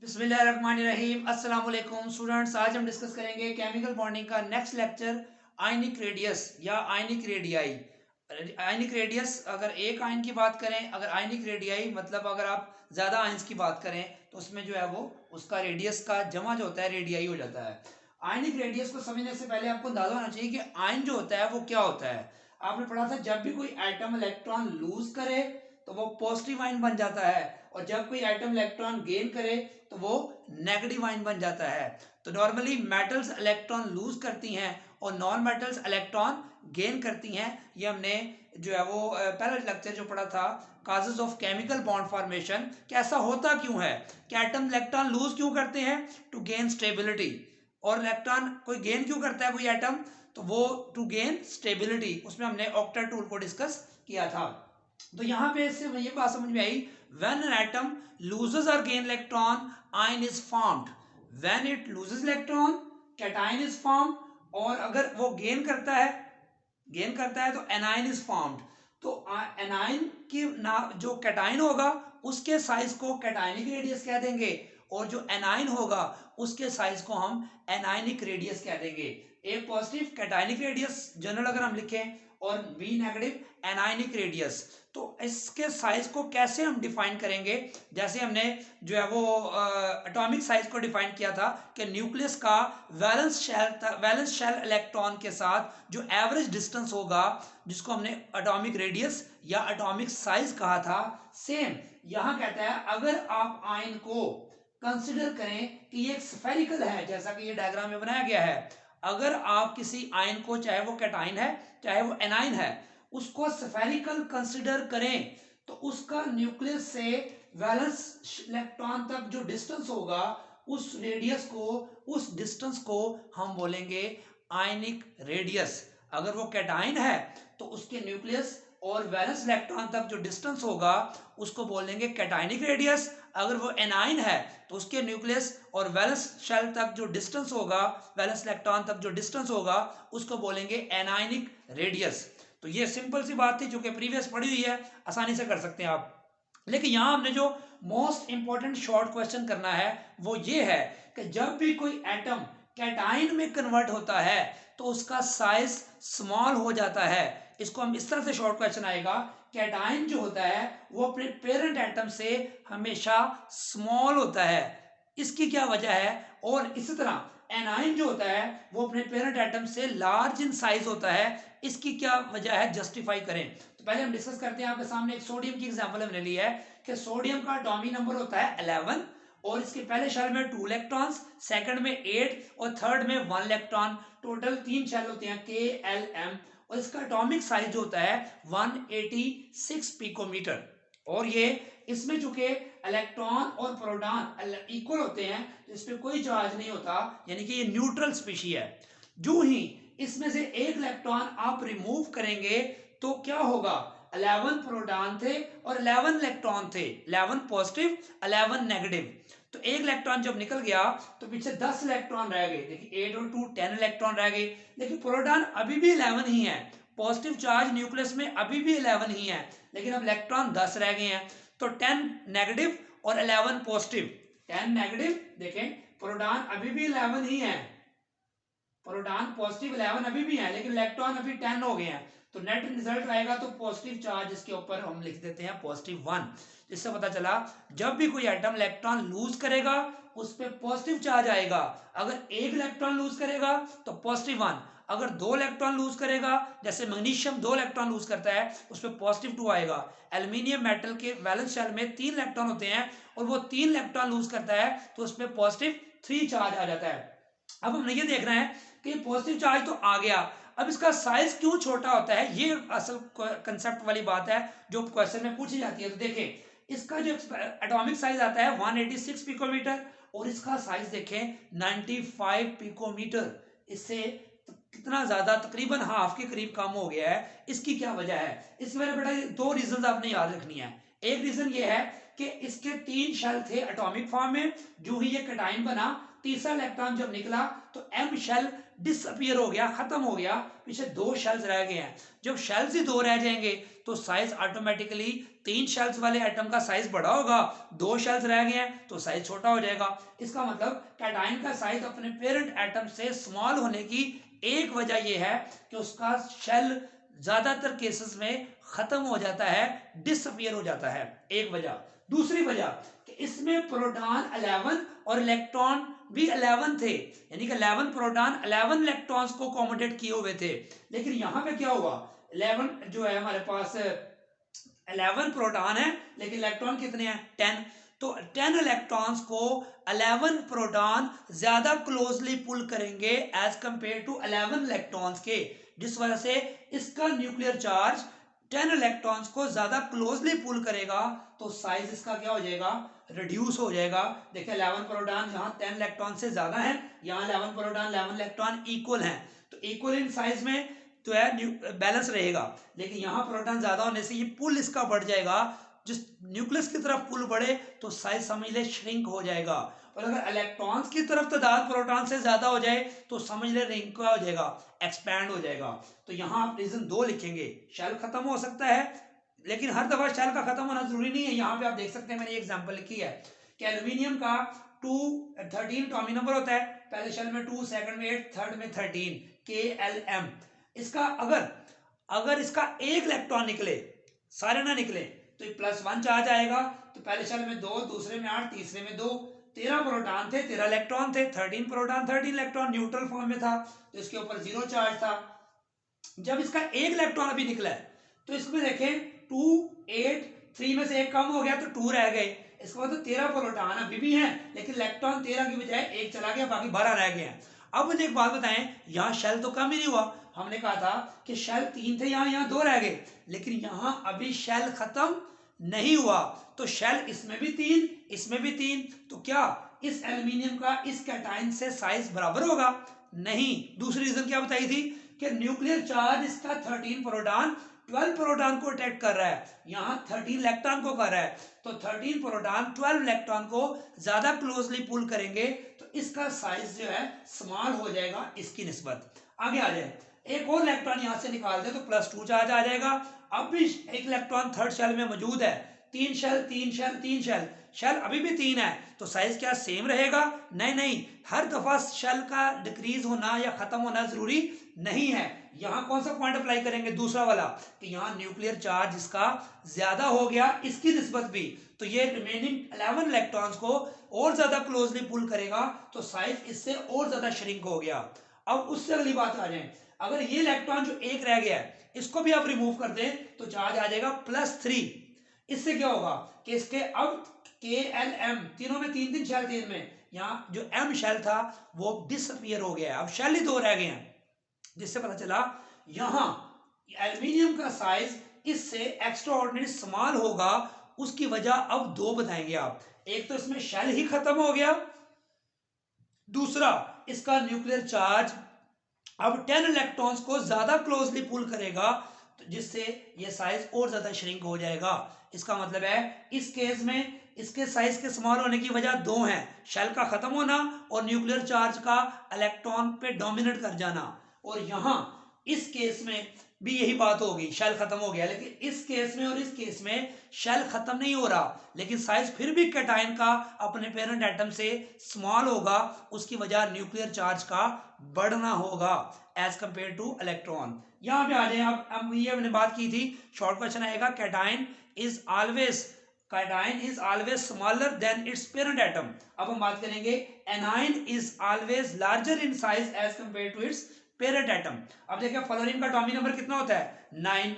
बिस्मिल्लाहिर्रहमानिर्रहीम अस्सलाम वालेकुम स्टूडेंट्स। आज हम डिस्कस करेंगे केमिकल बॉन्डिंग का नेक्स्ट लेक्चर आयनिक रेडियस या आयनिक रेडियाई। आयनिक रेडियस अगर एक आयन की बात करें, अगर आयनिक रेडियाई मतलब अगर आप ज़्यादा आयन्स की बात करें तो उसमें जो है वो उसका रेडियस का जमा जो होता है रेडियाई हो जाता है। आयनिक रेडियस को समझने से पहले आपको अंदाजा होना चाहिए कि आयन जो होता है वो क्या होता है। आपने पढ़ा था जब भी कोई एटम इलेक्ट्रॉन लूज करे तो वो पॉजिटिव आयन बन जाता है, और जब कोई एटम इलेक्ट्रॉन गेन करे तो वो नेगेटिव आयन बन जाता है। तो नॉर्मली मेटल्स इलेक्ट्रॉन लूज करती हैं और नॉन मेटल्स इलेक्ट्रॉन गेन करती हैं। ये हमने जो है वो पहला लेक्चर जो पढ़ा था causes of chemical bond formation, कैसा होता क्यों है कि एटम इलेक्ट्रॉन लूज क्यों करते हैं, टू गेन स्टेबिलिटी। और इलेक्ट्रॉन कोई गेन क्यों करता है कोई एटम, तो वो टू गेन स्टेबिलिटी। उसमें हमने ऑक्टेट रूल को डिस्कस किया था। तो यहां पे इससे ये बात समझ में आई, व्हेन एन एटम लूजेस और gain electron ion is formed. When it loses electron cation is formed, और अगर वो गेन करता है तो एनायन इज फॉर्म्ड। तो एनायन की ना जो कैटायन होगा उसके साइज को कैटायनिक रेडियस कह देंगे, और जो एनायन होगा उसके साइज को हम एनायनिक रेडियस कह देंगे। ए पॉजिटिव कैटायनिक रेडियस जनरल अगर हम लिखें, और बी नेगेटिव एनायनिक रेडियस। तो इसके साइज को कैसे हम डिफाइन करेंगे, जैसे हमने जो है वो एटॉमिक साइज को डिफाइन किया था कि न्यूक्लियस का वैलेंस शेल इलेक्ट्रॉन के साथ जो एवरेज डिस्टेंस होगा जिसको हमने एटॉमिक रेडियस या एटॉमिक साइज कहा था, सेम यहां कहता है अगर आप आयन को कंसिडर करें कि ये एक स्फेरिकल है, जैसा कि ये डायग्राम में बनाया गया है। अगर आप किसी आयन को, चाहे वो कैटायन है चाहे वो एनायन है, उसको स्फेरिकल कंसिडर करें तो उसका न्यूक्लियस से वैलेंस इलेक्ट्रॉन तक जो डिस्टेंस होगा उस रेडियस को, उस डिस्टेंस को हम बोलेंगे आयनिक रेडियस। अगर वो कैटायन है तो उसके न्यूक्लियस और वैलेंस इलेक्ट्रॉन तक जो डिस्टेंस होगा उसको बोलेंगे कैटायनिक रेडियस। अगर वो एनायन है तो उसके न्यूक्लियस और वैलेंस शेल तक जो डिस्टेंस होगा, वैलेंस इलेक्ट्रॉन तक जो डिस्टेंस होगा उसको बोलेंगे एनायनिक रेडियस। तो ये सिंपल सी बात थी जो कि प्रीवियस पढ़ी हुई है, आसानी से कर सकते हैं आप। लेकिन यहां हमने जो मोस्ट इंपॉर्टेंट शॉर्ट क्वेश्चन करना है वो ये है कि जब भी कोई एटम कैटायन में कन्वर्ट होता है तो उसका साइज स्मॉल हो जाता है। इसको हम इस तरह से शॉर्ट क्वेश्चन आएगा, कैटायन जो होता है वो अपने पेरेंट एटम से हमेशा स्मॉल होता है, इसकी क्या वजह है। और इसी तरह एनायन जो होता है वो अपने पेरेंट एटम से लार्ज इन साइज होता है, इसकी क्या वजह है, जस्टिफाई करें। तो पहले हम डिस्कस करते हैं। आपके सामने एक सोडियम की एग्जांपल हमने ली है कि सोडियम का एटॉमिक नंबर होता है 11, और इसके पहले शेल में 2 इलेक्ट्रॉन्स, सेकंड में 8 और थर्ड में 1 इलेक्ट्रॉन। टोटल 3 शेल होते हैं के एल एम, और इसका एटॉमिक साइज होता है 186 पिकोमीटर। और ये इसमें चूंकि इलेक्ट्रॉन और प्रोटॉन इक्वल होते हैं तो इस पर कोई चार्ज नहीं होता, यानी कि ये न्यूट्रल स्पीशी है। जो ही इसमें से एक इलेक्ट्रॉन आप रिमूव करेंगे तो क्या होगा, 11 प्रोटॉन थे और 11 इलेक्ट्रॉन थे, 11 पॉजिटिव 11 नेगेटिव। तो एक इलेक्ट्रॉन जब निकल गया तो पीछे 10 इलेक्ट्रॉन रह गए। देखिए 8 और 2 10 इलेक्ट्रॉन रह गए, लेकिन प्रोटॉन अभी भी 11 ही है। पॉजिटिव चार्ज न्यूक्लियस में अभी भी 11 ही है, लेकिन अब इलेक्ट्रॉन 10 रह गए हैं। तो 10 नेगेटिव और 11 पॉजिटिव, 10 नेगेटिव, देखें प्रोटॉन अभी भी 11 ही है, प्रोटॉन पॉजिटिव 11 अभी भी है, लेकिन इलेक्ट्रॉन अभी 10 हो गए हैं। तो नेट रिजल्ट आएगा तो पॉजिटिव चार्ज इसके ऊपर हम लिख देते हैं +1। जिससे पता चला जब भी कोई एटम इलेक्ट्रॉन लूज करेगा उस पर पॉजिटिव चार्ज आएगा। अगर एक इलेक्ट्रॉन लूज करेगा तो +1, अगर 2 इलेक्ट्रॉन लूज करेगा, जैसे मैग्नीशियम 2 इलेक्ट्रॉन लूज करता है उस पर +2 आएगा। एल्यूमिनियम मेटल के वैलेंस शेल में 3 इलेक्ट्रॉन होते हैं और वो 3 इलेक्ट्रॉन लूज करता है तो उस पर +3 चार्ज आ जाता है। अब हमने ये देख रहे हैं कि पॉजिटिव चार्ज तो आ गया, अब इसका साइज क्यों छोटा होता है, ये असल कंसेप्ट वाली बात है जो क्वेश्चन में पूछी जाती है। तो देखें इसका जो एटॉमिक साइज आता है 186 पिकोमीटर, और इसका साइज देखें 95 पिकोमीटर। इससे कितना ज्यादा, तकरीबन हाफ के करीब कम हो गया है। इसकी क्या वजह है, इसकी वजह बेटा 2 रीजन आपने याद रखनी है। एक रीजन ये है कि इसके 3 शेल थे एटॉमिक फॉर्म में, जो ही ये कैटाइन बना, तीसरा इलेक्ट्रॉन जब निकला तो m शेल डिसअपियर हो गया, खत्म हो गया, पीछे 2 शेल्स रह गए हैं। जब शेल्स ही 2 रह जाएंगे तो साइज ऑटोमेटिकली 3 शेल्स वाले एटम का साइज बड़ा होगा, 2 शेल्स रह गए हैं तो साइज छोटा हो जाएगा। इसका मतलब कैटाइन का साइज अपने पेरेंट एटम से स्मॉल होने की एक वजह यह है कि उसका शेल ज्यादातर केसेस में खत्म हो जाता है, डिसअपियर हो जाता है, एक वजह। दूसरी वजह कि इसमें प्रोटॉन 11 और इलेक्ट्रॉन भी 11 थे, यानी कि 11 प्रोटॉन 11 इलेक्ट्रॉन्स को अकोमोडेट किए हुए थे। लेकिन यहां पे क्या हुआ, 11 जो है हमारे पास 11 प्रोटॉन है, लेकिन इलेक्ट्रॉन कितने हैं, 10। तो 10 इलेक्ट्रॉन्स को 11 प्रोटॉन ज्यादा क्लोजली पुल करेंगे एज कंपेयर टू 11 इलेक्ट्रॉन्स के, जिस वजह से इसका न्यूक्लियर चार्ज 10 इलेक्ट्रॉन्स को ज्यादा क्लोजली पुल करेगा, तो साइज इसका क्या हो जाएगा, रिड्यूस हो जाएगा। देखिए 11 प्रोटॉन जहां 10 इलेक्ट्रॉन से ज्यादा है, यहाँ 11 प्रोटॉन 11 इलेक्ट्रॉन इक्वल हैं, तो इक्वल इन साइज में तो है बैलेंस रहेगा। लेकिन यहाँ प्रोटॉन ज्यादा होने से ये पुल इसका बढ़ जाएगा, जिस न्यूक्लियस की तरफ पुल बढ़े तो साइज समझ ले श्रिंक हो जाएगा। और अगर इलेक्ट्रॉन्स की तरफ तादाद प्रोटॉन से ज्यादा हो जाए तो समझ ले रिंग क्या हो जाएगा, एक्सपैंड हो जाएगा। तो यहाँ आप रीजन 2 लिखेंगे, शेल खत्म हो सकता है, लेकिन हर दफा शेल का खत्म होना जरूरी नहीं है। यहाँ पे आप देख सकते हैं मैंने एग्जाम्पल लिखी है कि एल्यूमिनियम का 13 एटॉमिक नंबर होता है, पहले शेल में 2, सेकंड में 8, थर्ड में 13, KLM। इसका अगर इसका एक इलेक्ट्रॉन निकले, सारे ना निकले, तो +1 चार्ज आएगा। तो पहले शेल में 2, दूसरे में 8, तीसरे में 2, 13 प्रोटॉन थे, 13 इलेक्ट्रॉन थे, 13 प्रोटॉन 13 इलेक्ट्रॉन न्यूट्रल फॉर्म में था, तो इसके ऊपर 0 चार्ज था। जब इसका एक इलेक्ट्रॉन अभी निकला है तो इसमें देखें 2, 8, 3 में से एक कम हो गया तो 2 रह गए। इसका मतलब 13 प्रोटॉन अभी भी हैं, लेकिन इलेक्ट्रॉन 13 की बजाय एक चला गया, बाकी 12 रह गए हैं। अब मुझे एक बात बताएं, यहाँ शेल तो कम ही नहीं हुआ, हमने कहा था कि शेल 3 थे, यहाँ 2 रह गए, लेकिन यहाँ अभी शेल खत्म नहीं हुआ, तो शेल इसमें भी 3, इसमें भी 3, तो क्या इस एल्यूमिनियम का इस कैटाइन से साइज बराबर होगा, नहीं। दूसरी रीजन क्या बताई थी कि न्यूक्लियर चार्ज इसका 13 प्रोटॉन 12 प्रोटॉन को अटैक कर रहा है, यहाँ 13 इलेक्ट्रॉन को कर रहा है, तो 13 प्रोटॉन 12 इलेक्ट्रॉन को ज्यादा क्लोजली पुल करेंगे, तो इसका साइज जो है स्मॉल हो जाएगा इसकी निस्बत। आगे आ जाए, एक और इलेक्ट्रॉन यहां से निकाल दे तो +2 चार्ज आ जाएगा। अब भी एक इलेक्ट्रॉन थर्ड शेल में मौजूद है, 3 शेल 3 शेल 3 शेल, शेल अभी भी 3 है, तो साइज क्या सेम रहेगा, नहीं, हर दफा शेल का डिक्रीज होना या खत्म होना जरूरी नहीं है। यहां कौन सा पॉइंट अप्लाई करेंगे, दूसरा वाला, कि यहां न्यूक्लियर चार्ज इसका ज्यादा हो गया इसकी निस्बत भी, तो ये रिमेनिंग 11 इलेक्ट्रॉन्स को और ज्यादा क्लोजली पुल करेगा, तो साइज इससे और ज्यादा श्रिंक हो गया। अब उससे अगली बात आ जाए, अगर ये इलेक्ट्रॉन जो एक रह गया है इसको भी आप रिमूव कर दें तो चार्ज आ जाएगा +3। इससे क्या होगा कि इसके अब KLM, तीनों में 3 शेल थे, इनमें यहाँ जो M शेल था वो डिसअपियर हो गया है, अब शेल ही 2 रह गए हैं, जिससे पता चला यहां एल्यूमिनियम का साइज इससे एक्स्ट्रा ऑर्डिनरी स्मॉल होगा। उसकी वजह अब 2 बताएंगे आप, एक तो इसमें शेल ही खत्म हो गया, दूसरा इसका न्यूक्लियर चार्ज अब 10 इलेक्ट्रॉन्स को ज्यादा क्लोजली पुल करेगा, तो जिससे ये साइज और ज्यादा श्रिंक हो जाएगा। इसका मतलब है इस केस में इसके साइज के स्मॉल होने की वजह 2 है, शेल का खत्म होना और न्यूक्लियर चार्ज का इलेक्ट्रॉन पे डोमिनेट कर जाना। और यहां इस केस में भी यही बात होगी, शेल खत्म हो गया, लेकिन इस केस में और इस केस में शेल खत्म नहीं हो रहा, लेकिन साइज फिर भी कैटाइन का अपने पेरेंट एटम से स्मॉल होगा, उसकी वजह न्यूक्लियर चार्ज का बढ़ना होगा एज कंपेयर टू इलेक्ट्रॉन। यहां पे आ जाए, अब ये हमने बात की थी, शॉर्ट क्वेश्चन आएगा, cation is always smaller than its parent atom. अब हम बात करेंगे anion is always larger in size as compare to its parent atom. अब देखिए फ्लोरीन का एटॉमिक नंबर कितना होता है, 9,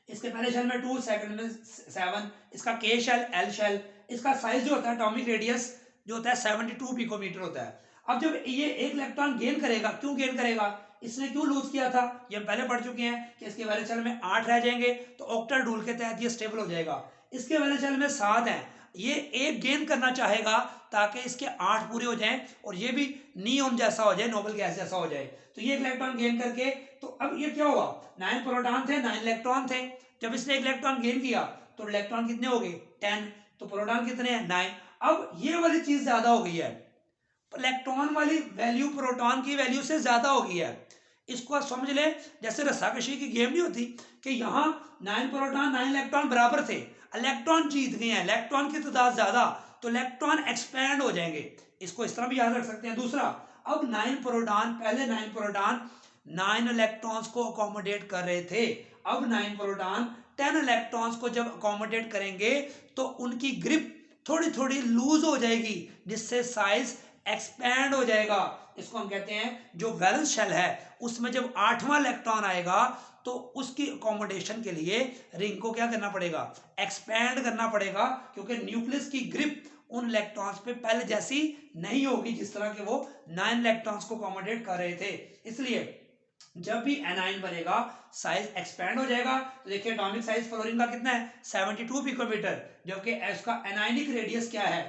इसके पहले शेल में 2, सेकंड में 7, इसका K शेल L शेल, इसका साइज जो होता है एटॉमिक रेडियस जो होता है 72 पिकोमीटर होता है। अब जब ये एक इलेक्ट्रॉन गेन करेगा, क्यों गेन करेगा, इसने क्यों लूज किया था, ये हम पहले पढ़ चुके हैं कि इसके वैलेंस शेल में 8 रह जाएंगे तो ऑक्टल रूल के तहत ये स्टेबल हो जाएगा। इसके वैलेंस शेल में 7 है, ये एक गेन करना चाहेगा ताकि इसके 8 पूरे हो जाएं और ये भी नियोन जैसा हो जाए, नोबल गैस जैसा हो जाए। तो ये इलेक्ट्रॉन गेन करके, तो अब ये क्या हुआ, 9 प्रोटॉन थे 9 इलेक्ट्रॉन थे, जब इसने एक इलेक्ट्रॉन गेन किया तो इलेक्ट्रॉन कितने हो गए, 10। तो प्रोटॉन कितने हैं 9। अब ये वाली चीज ज्यादा हो गई है, इलेक्ट्रॉन वाली वैल्यू प्रोटॉन की वैल्यू से ज्यादा हो गई है। इसको आप समझ ले जैसे रस्साकशी की गेम नहीं होती कि यहाँ 9 प्रोटॉन 9 इलेक्ट्रॉन बराबर थे, इलेक्ट्रॉन जीत गए हैं, इलेक्ट्रॉन की तादाद ज्यादा, तो इलेक्ट्रॉन एक्सपैंड हो जाएंगे। इसको इस तरह भी याद रख सकते हैं। दूसरा, अब 9 प्रोटॉन, पहले 9 प्रोटॉन 9 इलेक्ट्रॉन्स को अकोमोडेट कर रहे थे, अब 9 प्रोटॉन 10 इलेक्ट्रॉन्स को जब अकोमोडेट करेंगे तो उनकी ग्रिप थोड़ी थोड़ी लूज हो जाएगी, जिससे साइज एक्सपैंड हो जाएगा। इसको हम कहते हैं जो वैलेंस शेल है उसमें जब 8वां इलेक्ट्रॉन आएगा तो उसकी अकोमोडेशन के लिए रिंग को क्या करना पड़ेगा, एक्सपैंड करना पड़ेगा, क्योंकि न्यूक्लियस की ग्रिप उन इलेक्ट्रॉन्स पे पहले जैसी नहीं होगी जिस तरह के वो 9 इलेक्ट्रॉन्स को अकोमोडेट कर रहे थे। इसलिए जब भी एनाइन बनेगा साइज एक्सपैंड हो जाएगा। तो देखिए एटॉमिक साइज फ्लोरीन का कितना है 72 पिकोमीटर, जबकि इसका एनाइनिक रेडियस क्या है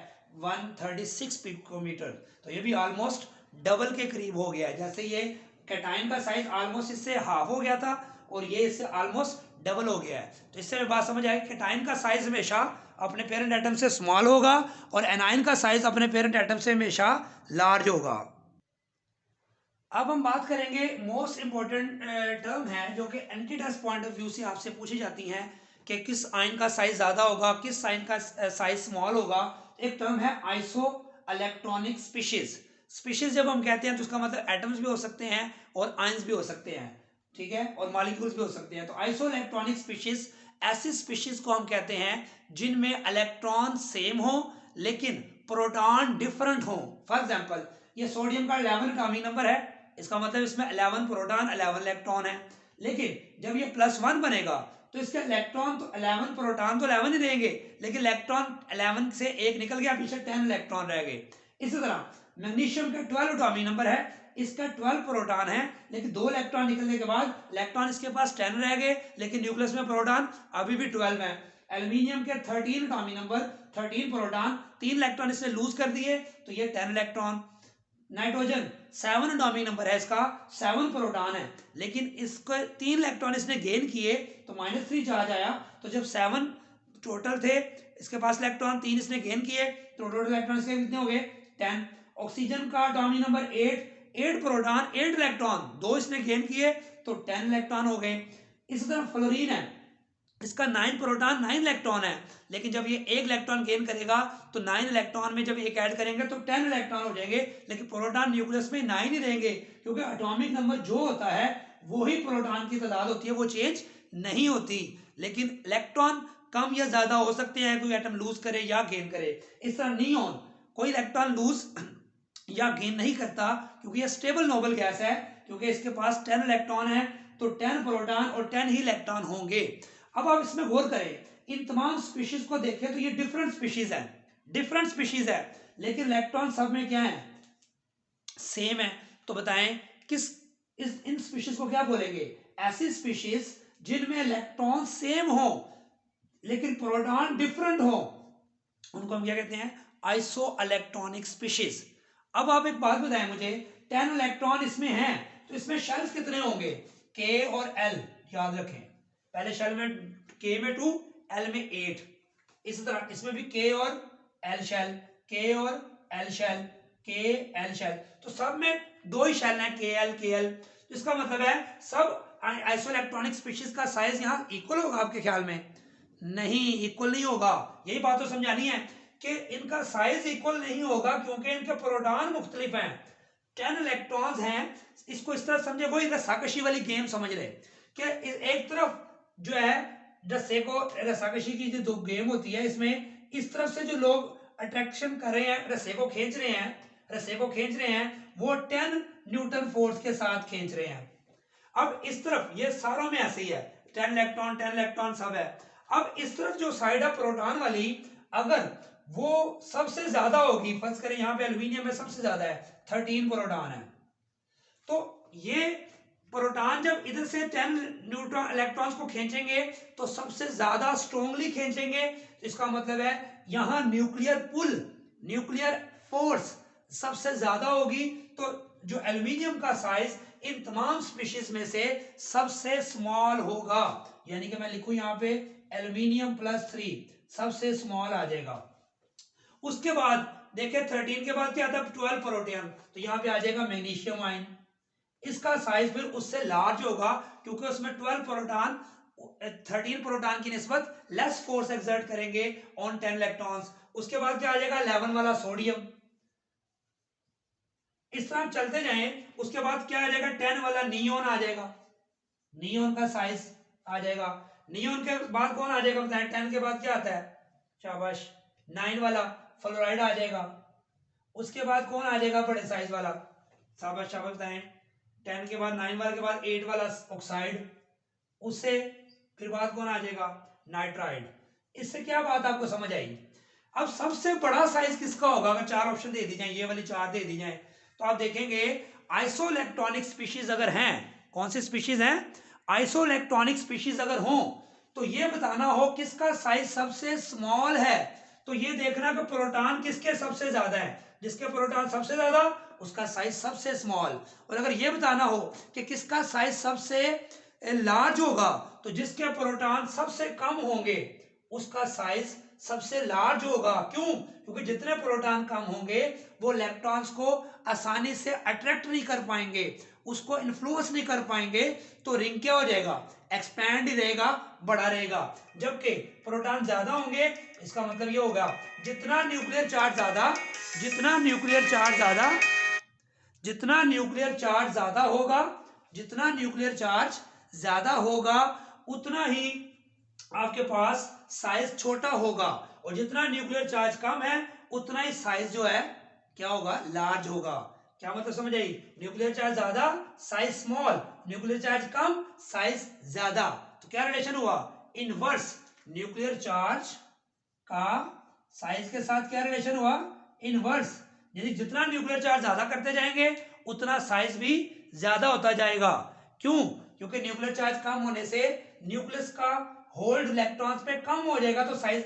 136 पिकोमीटर। तो ये भी ऑलमोस्ट डबल के करीब हो गया है। जैसे ये कैटाइन का साइज ऑलमोस्ट इससे हाफ हो गया था और ये इससे ऑलमोस्ट डबल हो गया है। तो इससे बात समझ आएगी कैटाइन का साइज हमेशा अपने पेरेंट एटम से स्मॉल होगा और एनाइन का साइज अपने पेरेंट एटम से हमेशा लार्ज होगा। अब हम बात करेंगे मोस्ट इंपॉर्टेंट टर्म है जो कि एंटीटेस्ट पॉइंट ऑफ व्यू से आपसे पूछी जाती हैं कि किस आयन का साइज ज्यादा होगा, किस आयन का साइज स्मॉल होगा। एक टर्म है आइसो इलेक्ट्रॉनिक स्पीशीज। स्पीशीज जब हम कहते हैं तो उसका मतलब एटम्स भी हो सकते हैं और आयंस भी हो सकते हैं, ठीक है, और मॉलिक्यूल्स भी हो सकते हैं। तो आइसो इलेक्ट्रॉनिक स्पीशीज ऐसी स्पीशीज को हम कहते हैं जिनमें इलेक्ट्रॉन सेम हो लेकिन प्रोटॉन डिफरेंट हो। फॉर एग्जांपल ये सोडियम का 11 एटॉमिक नंबर है, इसका मतलब इसमें 11 प्रोटॉन 11 इलेक्ट्रॉन है, लेकिन जब ये +1 बनेगा तो इसके इलेक्ट्रॉन तो 11 प्रोटॉन तो 11 ही रहेंगे, लेकिन इलेक्ट्रॉन 11 से एक निकल गया, पीछे 10 इलेक्ट्रॉन रह गए। इसी तरह मैग्नीशियम का 12 एटॉमिक नंबर है, इसका 12 प्रोटॉन है, लेकिन 2 इलेक्ट्रॉन निकलने के बाद इलेक्ट्रॉन इसके पास 10 रह गए, लेकिन न्यूक्लियस में प्रोटॉन अभी भी 12 है। एल्यूमिनियम के 13 एटॉमिक नंबर, 13 प्रोटॉन, 3 इलेक्ट्रॉन इसने लूज कर दिए तो ये 10 इलेक्ट्रॉन। नाइट्रोजन 7 एटॉमिक नंबर है, इसका 7 प्रोटॉन है, लेकिन इसको 3 इलेक्ट्रॉन इसने गेन किए तो -3 चार्ज आया। तो जब 7 टोटल थे इसके पास इलेक्ट्रॉन, 3 इसने गेन किए तो टोटल इलेक्ट्रॉन इसके कितने हो गए 10। ऑक्सीजन का एटॉमिक नंबर 8 प्रोटॉन 8 इलेक्ट्रॉन, 2 इसने गेन किए तो 10 इलेक्ट्रॉन हो गए। इसी तरह फ्लोरीन है, इसका 9 प्रोटॉन 9 इलेक्ट्रॉन है, लेकिन जब ये 1 इलेक्ट्रॉन गेन करेगा तो 9 इलेक्ट्रॉन में जब एक ऐड करेंगे तो 10 इलेक्ट्रॉन हो जाएंगे, लेकिन प्रोटॉन न्यूक्लियस में 9 ही रहेंगे, क्योंकि एटॉमिक नंबर जो होता है वही प्रोटॉन की तादाद होती है, वो चेंज नहीं होती। लेकिन इलेक्ट्रॉन कम या ज्यादा हो सकते हैं, कोई एटम लूज करे या गेन करे। इस तरह नियॉन कोई इलेक्ट्रॉन लूज या गेन नहीं करता क्योंकि यह स्टेबल नोबल गैस है, क्योंकि इसके पास 10 इलेक्ट्रॉन है तो 10 प्रोटॉन और 10 ही इलेक्ट्रॉन होंगे। अब आप इसमें गौर करें, इन तमाम स्पीशीज को देखें तो ये डिफरेंट स्पीशीज है, डिफरेंट स्पीशीज है, लेकिन इलेक्ट्रॉन सब में क्या है सेम है। तो बताएं किस इन स्पीशीज को क्या बोलेंगे, ऐसी स्पीशीज जिनमें इलेक्ट्रॉन सेम हो लेकिन प्रोटॉन डिफरेंट हो, उनको हम क्या कहते हैं आइसो इलेक्ट्रॉनिक स्पीशीज। अब आप एक बात बताएं मुझे, 10 इलेक्ट्रॉन इसमें हैं तो इसमें शेल्स कितने होंगे K और L, याद रखें पहले शेल में K में 2 L में 8, इसी तरह इसमें भी K और L शेल, K और L shell, K L shell, तो सब में 2 ही शेल हैं KL। इसका मतलब है सब आइसो इलेक्ट्रॉनिक स्पीशीज का साइज यहाँ इक्वल होगा आपके ख्याल में? नहीं, इक्वल नहीं होगा। यही बात तो समझानी है कि इनका साइज इक्वल नहीं होगा क्योंकि इनके प्रोटॉन मुख्तलिफ हैं, 10 इलेक्ट्रॉन्स हैं। इसको इस तरह समझे, वही रस्साकशी वाली गेम समझ रहे कि एक तरफ जो है रस्से को, रस्साकशी की जो दो गेम होती है इसमें इस तरफ से जो लोग अट्रैक्शन कर रहे हैं, रस्से को खींच रहे हैं वो 10 न्यूटन फोर्स के साथ खींच रहे हैं। अब इस तरफ ये सारों में ऐसे ही है, 10 इलेक्ट्रॉन सब है। अब इस तरफ जो साइड है प्रोटॉन वाली, अगर वो सबसे ज्यादा होगी, फर्ज करें यहाँ पे एल्यूमिनियम में सबसे ज्यादा है 13 प्रोटॉन है, तो ये प्रोटॉन जब इधर से 10 न्यूट्रॉन इलेक्ट्रॉन्स को खींचेंगे तो सबसे ज्यादा स्ट्रॉन्गली खींचेंगे। इसका मतलब है यहां न्यूक्लियर पुल, न्यूक्लियर फोर्स सबसे ज्यादा होगी। तो जो एल्यूमिनियम का साइज इन तमाम स्पीशीज में से सबसे स्मॉल होगा, यानी कि मैं लिखूं यहाँ पे एल्यूमिनियम +3 सबसे स्मॉल आ जाएगा। उसके बाद देखिए 13 के बाद क्या आता है 12 प्रोटॉन, तो यहाँ पे आ जाएगा मैग्नीशियम आयन। इसका साइज फिर उससे लार्ज होगा क्योंकि उसमें 12 प्रोटॉन 13 प्रोटॉन की निस्बत लेस फोर्स एक्सर्ट करेंगे ऑन 10 इलेक्ट्रॉन्स। उसके बाद क्या आ जाएगा 11 वाला सोडियम। इस तरह चलते जाएं, उसके बाद क्या आ जाएगा 10 वाला नियोन आ जाएगा, नियोन का साइज आ जाएगा। नियोन के बाद कौन आ जाएगा बताएं, 10 के बाद क्या आता है, शाबाश 9 वाला फ्लोराइड आ जाएगा। उसके बाद कौन आ जाएगा बड़े साइज वाला, शाबाश शाबाश बताएं, 10 के बाद 9 वाले के बाद 8 वाला ऑक्साइड, उससे फिर बाद कौन आ जाएगा नाइट्राइड। इससे क्या बात आपको समझ आई। अब सबसे बड़ा साइज किसका होगा, अगर चार ऑप्शन दे दी जाए, ये वाली चार दे दी जाए, तो आप देखेंगे आइसोइलेक्ट्रॉनिक स्पीशीज अगर हैं, कौन सी स्पीशीज हैं, आइसोइलेक्ट्रॉनिक स्पीशीज अगर हो तो ये बताना हो किसका साइज सबसे स्मॉल है। तो ये देखना कि प्रोटॉन किसके सबसे ज्यादा है, जिसके प्रोटॉन सबसे ज्यादा उसका साइज सबसे स्मॉल। और अगर ये बताना हो कि किसका साइज सबसे लार्ज होगा, तो जिसके प्रोटॉन सबसे कम होंगे उसका साइज सबसे लार्ज होगा। क्यों, क्योंकि जितने प्रोटॉन कम होंगे वो इलेक्ट्रॉन्स को आसानी से अट्रैक्ट नहीं कर पाएंगे, उसको इन्फ्लुएंस नहीं कर पाएंगे, तो रिंग क्या हो जाएगा, एक्सपैंड ही रहेगा, बड़ा रहेगा। जबकि प्रोटॉन ज्यादा होंगे, इसका मतलब ये होगा जितना न्यूक्लियर चार्ज ज्यादा, जितना न्यूक्लियर चार्ज ज्यादा, जितना न्यूक्लियर चार्ज ज्यादा होगा, जितना न्यूक्लियर चार्ज ज्यादा होगा उतना ही आपके पास साइज छोटा होगा, और जितना न्यूक्लियर चार्ज कम है उतना ही साइज जो है क्या होगा, लार्ज होगा। क्या मतलब समझ आई, न्यूक्लियर चार्ज ज्यादा साइज स्मॉल, न्यूक्लियर चार्ज कम साइज ज्यादा। तो क्या रिलेशन हुआ, इनवर्स, न्यूक्लियर चार्ज का साइज के साथ क्या रिलेशन हुआ, इनवर्स। यदि जितना न्यूक्लियर चार्ज ज्यादा करते जाएंगे उतना साइज भी ज्यादा होता जाएगा। क्यों, क्योंकि न्यूक्लियर चार्ज कम होने से न्यूक्लियस का होल्ड इलेक्ट्रॉन्स पे कम हो जाएगा, तो साइज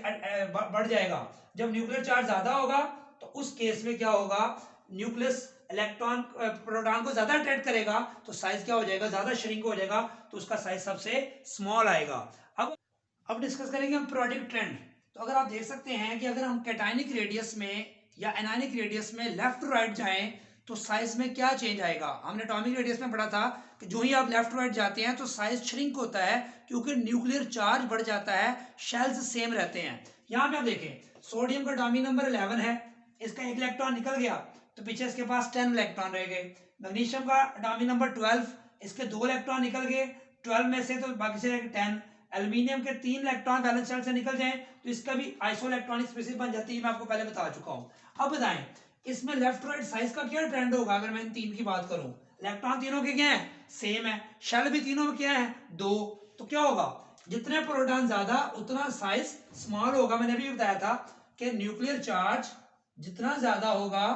बढ़ जाएगा। जब न्यूक्लियर चार्ज ज्यादा होगा तो उस केस में क्या होगा, न्यूक्लियस इलेक्ट्रॉन प्रोटॉन को ज्यादा अट्रैक्ट करेगा, तो साइज क्या हो जाएगा, ज्यादा श्रिंक हो जाएगा, तो उसका साइज सबसे स्मॉल आएगा। अब डिस्कस करेंगे हम प्रोडक्ट ट्रेंड। तो अगर आप देख सकते हैं कि अगर हम कैटायनिक रेडियस में या एनायनिक रेडियस में लेफ्ट टू राइट जाएं तो साइज में क्या चेंज आएगा। हमने एटॉमिक रेडियस में पढ़ा था कि जो ही आप लेफ्ट टू राइट जाते हैं तो साइज श्रिंक होता है, क्योंकि न्यूक्लियर चार्ज बढ़ जाता है, शेल्स सेम रहते हैं। यहाँ पे आप देखें सोडियम का एटॉमिक नंबर 11 है, इसका एक इलेक्ट्रॉन निकल गया तो पीछे इसके पास 10 इलेक्ट्रॉन रह गए। मैग्नीशियम का एटॉमिक नंबर 12, इसके 2 इलेक्ट्रॉन निकल गए 12 में से, तो बाकी से 10। एल्यूमिनियम के 3 इलेक्ट्रॉन वैलेंस शेल से निकल जाएं तो इसका भी आइसोइलेक्ट्रॉनिक स्पीशीज बन जाती है, मैं आपको पहले बता चुका हूं। अब बताएं इसमें लेफ्ट राइट साइज का क्या ट्रेंड होगा। अगर मैं इन 3 की बात करूं, इलेक्ट्रॉन तीनों के क्या है, सेम है, शेल भी तीनों में क्या है, 2, तो क्या होगा, जितने प्रोटॉन ज्यादा उतना साइज स्मॉल होगा। मैंने भी बताया था कि न्यूक्लियर चार्ज जितना ज्यादा होगा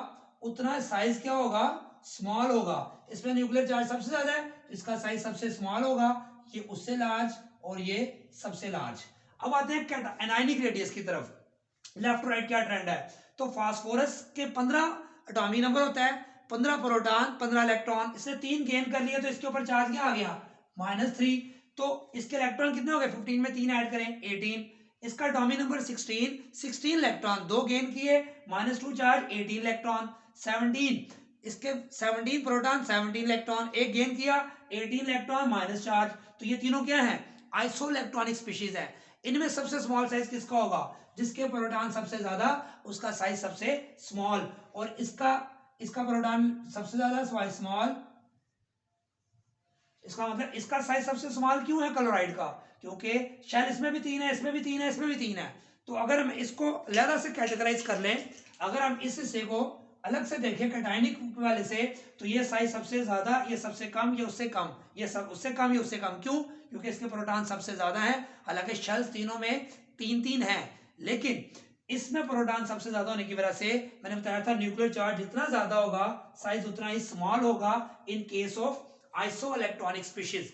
उतना साइज क्या होगा, स्मॉल होगा। इसमें न्यूक्लियर चार्ज सबसे ज्यादा है, इसका साइज सबसे स्मॉल होगा, ये उससे लार्ज और ये सबसे लार्ज। अब आते हैं एनायनिक रेडियस की तरफ, लेफ्ट राइट क्या ट्रेंड है। तो फास्फोरस के 15 एटॉमिक नंबर होता है, 15 प्रोटॉन 15 इलेक्ट्रॉन, इसने 3 गेन कर लिया तो इसके ऊपर चार्ज क्या आ गया, -3। तो इसके इलेक्ट्रॉन कितने हो गए, 15 में 3 ऐड करें 18। इसका एटॉमिक नंबर 16 इलेक्ट्रॉन 2 गेन किए, -2 चार्ज 18 इलेक्ट्रॉन। 17 इसके 17 प्रोटॉन 17 इलेक्ट्रॉन, एक गेन किया 18 इलेक्ट्रॉन माइनस चार्ज। तो ये तीनों क्या है, आइसोइलेक्ट्रॉनिक स्पीशीज है। इनमें सबसे स्मॉल साइज किसका होगा, जिसके प्रोटॉन सबसे ज्यादा उसका साइज सबसे स्मॉल, और इसका प्रोटॉन सबसे ज्यादा स्मॉल, इसका मतलब इसका साइज सबसे स्मॉल क्यों है क्लोराइड का, क्योंकि शायद इसमें भी 3 है, इसमें भी 3 है, इसमें भी 3 है। तो अगर हम इसको अलग से कैटेगराइज कर लें, अगर हम इस हिस्से को अलग से देखें कैटायनिक वाले से, तो ये साइज सबसे ज्यादा, ये सबसे कम, ये उससे कम, ये सब उससे कम, ये उससे कम। क्यों, क्योंकि इसके प्रोटॉन सबसे ज्यादा है, हालांकि शेल्स तीनों में 3-3 है, लेकिन इसमें प्रोटॉन सबसे ज्यादा होने की वजह से मैंने बताया था न्यूक्लियर चार्ज जितना ज्यादा होगा साइज उतना ही स्मॉल होगा in case of isoelectronic species.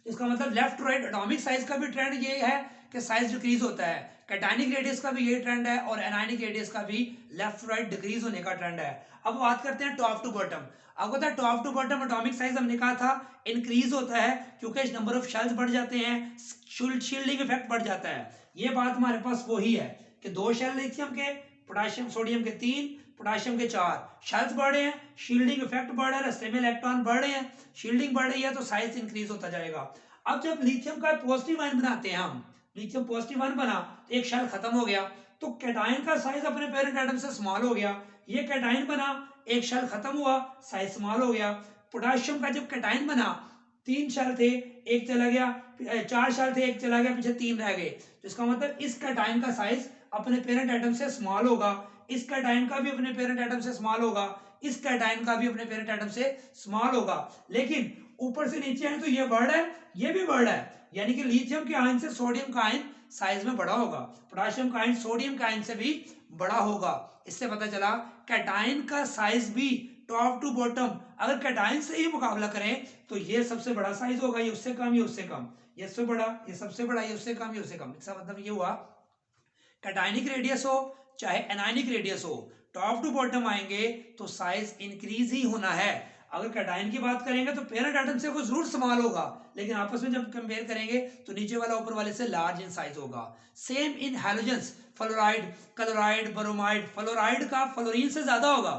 इसका मतलब लेफ्ट राइट एटॉमिक साइज का भी ट्रेंड ये है कि साइज डिक्रीज होता है, कैटायनिक रेडियस का भी ये ट्रेंड है, और एनायनिक रेडियस का भी लेफ्ट राइट डिक्रीज होने का ट्रेंड है। अब बात करते हैं टॉप टू बॉटम। आपको पता है top to bottom atomic size हमने कहा था इंक्रीज होता है, क्योंकि नंबर ऑफ शेल्स बढ़ जाते हैं, शील्डिंग इफेक्ट बढ़ जाता है। ये बात हमारे पास वही है कि 2 शेल लिथियम के, पोटेशियम सोडियम के 3, पोटेशियम के 4 शेल्स बढ़ रहे हैं, शील्डिंग इफेक्ट बढ़ रहा है, रास्ते में इलेक्ट्रॉन बढ़ रहे हैं, शील्डिंग बढ़ रही है तो साइज इंक्रीज होता जाएगा। अब जब लिथियम का पॉजिटिव आयन बनाते हैं हम, लिथियम पॉजिटिव आयन बना तो एक शेल खत्म हो गया, तो कैटायन का साइज अपने पेरेंट एटम से स्मॉल हो गया। ये कैटायन बना, एक शेल खत्म हुआ, साइज स्मॉल हो गया। पोटेशियम का जब कैटायन बना, 3 शेल थे, एक चला गया, 4 शेल थे, एक चला गया, पीछे 3 रह गए, तो इसका मतलब इस कैटायन का साइज अपने पेरेंट एटम से स्मॉल होगा, इस कैटायन का भी अपने पेरेंट एटम से स्मॉल होगा, इस कैटायन का भी अपने पेरेंट एटम से स्मॉल होगा। लेकिन ऊपर से नीचे आए तो ये वर्ड है, ये भी वर्ड है, यानी कि लिथियम के आयन से सोडियम का आयन साइज में बड़ा होगा, पोटेशियम का आयन सोडियम के आयन से भी बड़ा होगा। इससे पता चला कैटायन का साइज भी टॉप टू बॉटम अगर कैटायन से ही मुकाबला करें तो ये सबसे बड़ा साइज होगा, ये उससे कम, ये उससे कम, ये उससे बड़ा, ये सबसे बड़ा, ये उससे कम, ये उससे कम। इसका मतलब ये हुआ कैटायनिक रेडियस हो चाहे एनायनिक रेडियस हो, टॉप टू बॉटम आएंगे तो साइज इंक्रीज ही होना है। अगर कैटायन की बात करेंगे तो पेरेंट एटम से वो जरूर स्मॉल होगा, लेकिन आपस में जब कंपेयर करेंगे तो नीचे वाला ऊपर वाले से लार्ज इन साइज होगा। Same in halogens, fluoride, chloride, bromide, fluoride का फ्लोरीन से ज्यादा होगा,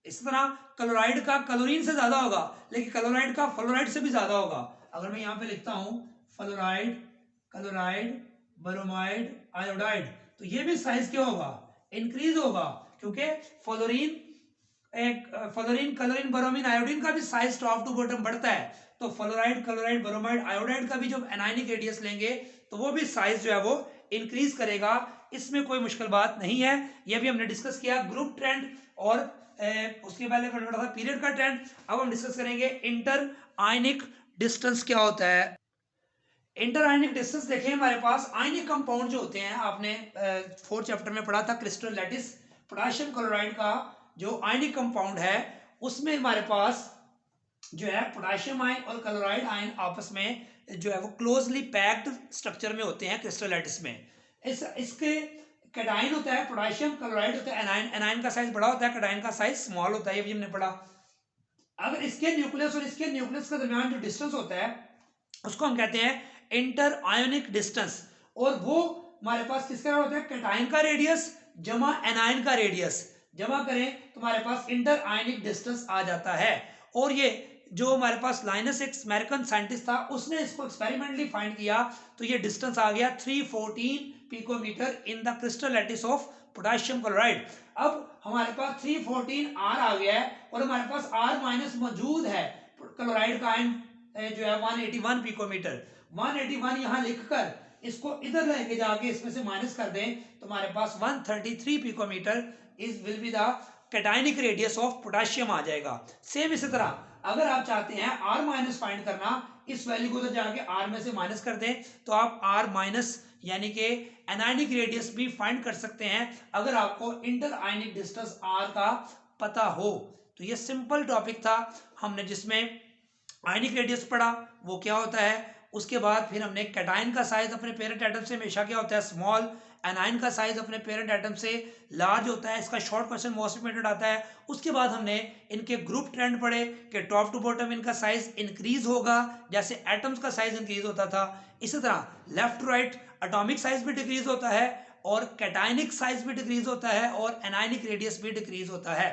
इस तरह क्लोराइड का क्लोरीन से ज्यादा होगा, लेकिन क्लोराइड का फ्लोराइड से भी ज्यादा होगा। अगर मैं यहाँ पे लिखता हूं फ्लोराइड, क्लोराइड, ब्रोमाइड, आयोडाइड, तो ये भी साइज क्या होगा, इंक्रीज होगा, क्योंकि fluorine, fluorine, chlorine, bromine, iodine का भी साइज टॉप टू बॉटम बढ़ता है, तो फ्लोराइड, क्लोराइड, ब्रोमाइड, आयोडाइड का भी जब एनायनिक रेडियस लेंगे तो वो भी साइज जो है वो इंक्रीज करेगा। इसमें कोई मुश्किल बात नहीं है, ये भी हमने डिस्कस किया ग्रुप ट्रेंड और उसके पहले पढ़ा था पीरियड का ट्रेंड। अब हम डिस्कस करेंगे इंटर आयनिक डिस्टेंस क्या होता है। इंटर आयनिक डिस्टेंस देखें, हमारे पास आयनिक कंपाउंड जो होते हैं, आपने 4th चैप्टर में पढ़ा था क्रिस्टल लैटिस, पोटेशियम क्लोराइड का जो आयनिक कंपाउंड है उसमें हमारे पास जो है पोटेशियम आयन और क्लोराइड आयन आपस में जो है वो क्लोजली पैक्ड स्ट्रक्चर में होते हैं क्रिस्टल लैटिस में। इसके कैटायन होता है, पोटेशियम, क्लोराइड होता है एनायन, एनायन का साइज बड़ा होता है, कैटायन का साइज स्मॉल होता है, ये भी हमने पढ़ा। अगर इसके न्यूक्लियस और इसके न्यूक्लियस के दरमियान जो डिस्टेंस होता है उसको हम कहते हैं इंटर आयोनिक डिस्टेंस, और वो हमारे पास किसका होता है, कैटायन का रेडियस जमा एनायन का रेडियस, जमा करें तो हमारे पास इंटर आयोनिक डिस्टेंस आ जाता है। और ये जो हमारे पास लाइनस एक अमेरिकन साइंटिस्ट था उसने इसको एक्सपेरिमेंटली फाइंड किया, तो ये डिस्टेंस आ गया 314 picometre in the crystal lattice of potassium chloride. अब हमारे पास 314 आर आ गया है और हमारे पास आर माइनस मौजूद है, क्लोराइड का आयन जो है 181 पिकोमीटर, 181 यहाँ लिखकर इसको इधर लेके जाके इसमें से माइनस कर दें तो हमारे पास 133 picometre is will be the cationic radius of potassium आ जाएगा। सेम इसी तरह अगर आप चाहते हैं आर माइनस फाइंड करना, इस वैल्यू को उधर जाके आर में से माइनस कर दें तो आप आर माइनस यानी कि एनायनिक रेडियस भी फाइंड कर सकते हैं अगर आपको इंटर आयनिक डिस्टेंस आर का पता हो। तो ये सिंपल टॉपिक था हमने जिसमें आयनिक रेडियस पढ़ा वो क्या होता है, उसके बाद फिर हमने कैटायन का साइज अपने पेरेंट एटम से हमेशा क्या होता है स्मॉल, एनायन का साइज अपने पेरेंट एटम से लार्ज होता है, इसका शॉर्ट क्वेश्चन मोस्ट इंपोर्टेंट आता है। उसके बाद हमने इनके ग्रुप ट्रेंड पढ़े कि टॉप टू बॉटम इनका साइज इंक्रीज होगा जैसे एटम्स का साइज इंक्रीज होता था, इसी तरह left to right atomic size भी डिक्रीज होता है और कैटायनिक साइज भी डिक्रीज होता है और एनायनिक रेडियस भी डिक्रीज होता है।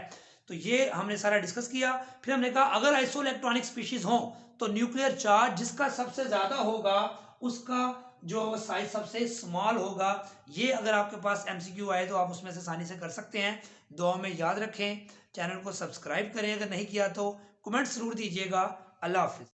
तो ये हमने सारा डिस्कस किया। फिर हमने कहा अगर आइसोइलेक्ट्रॉनिक स्पीशीज हो तो न्यूक्लियर चार्ज जिसका सबसे ज्यादा होगा उसका जो साइज सबसे स्मॉल होगा। ये अगर आपके पास एमसीक्यू आए तो आप उसमें से आसानी से कर सकते हैं। दुआ में याद रखें, चैनल को सब्सक्राइब करें, अगर नहीं किया तो कमेंट जरूर दीजिएगा। अल्लाह हाफिज।